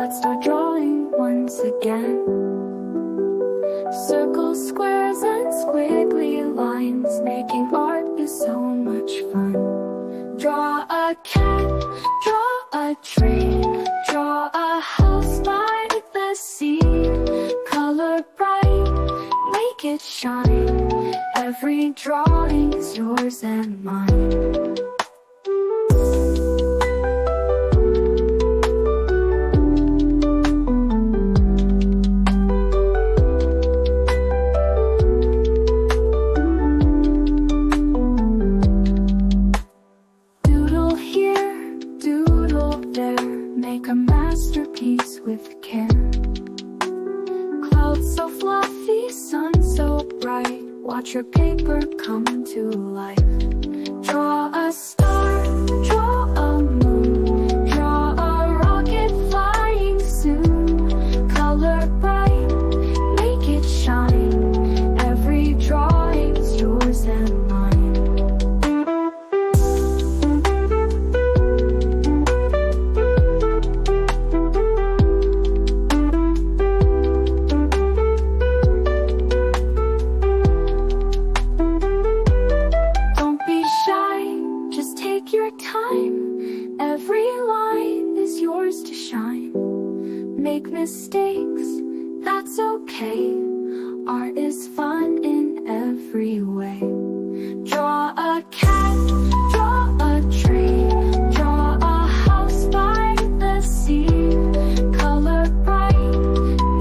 let's start drawing once again. Circles, squares, and squiggly lines, making art is so much fun. Draw a cat, draw a tree, draw a house by the sea. Color bright, make it shine. Every drawing is yours and mine. Doodle here, doodle there, make a masterpiece with care. Clouds so fluffy, sun so bright, watch your paper come to life. Draw a star, draw a moon, draw a rocket flying soon. Color bright, make it shine. Every drawing is yours and mine. Take your time, every line is yours to shine. Make mistakes, that's okay. Art is fun in every way. Draw a cat, draw a tree, draw a house by the sea. Color bright,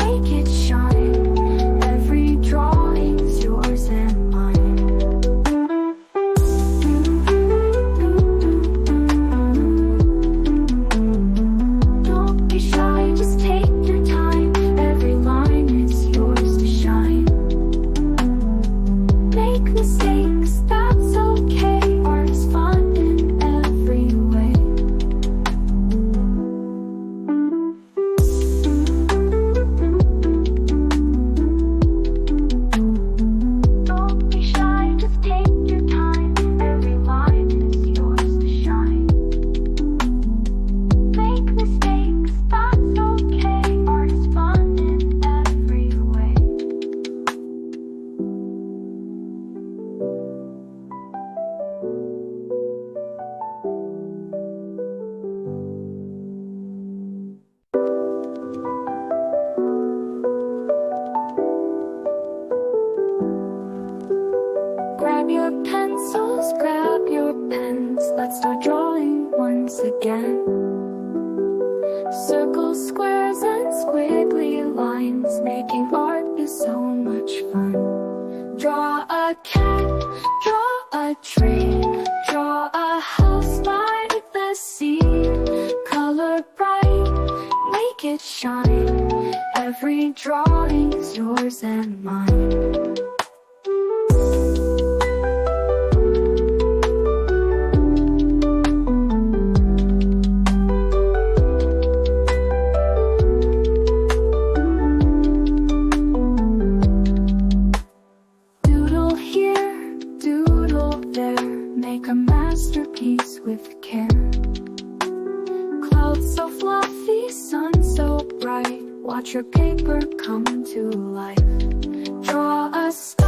make it shine. Every drawing is yours and mine. Mistakes, that's okay. Art is fun in every way. Don't be shy, just take your time. Every line is yours to shine. Make mistakes, that's okay. Art is fun in every way. Grab your pencils, grab your pens, let's start drawing once again. Circles, squares, and squiggly lines, making art is so much fun. Draw a cat, draw a tree, draw a house by the sea. Color bright, make it shine. Every drawing is yours and mine. Make a masterpiece with care. Clouds so fluffy, sun so bright, watch your paper come to life. Draw a star.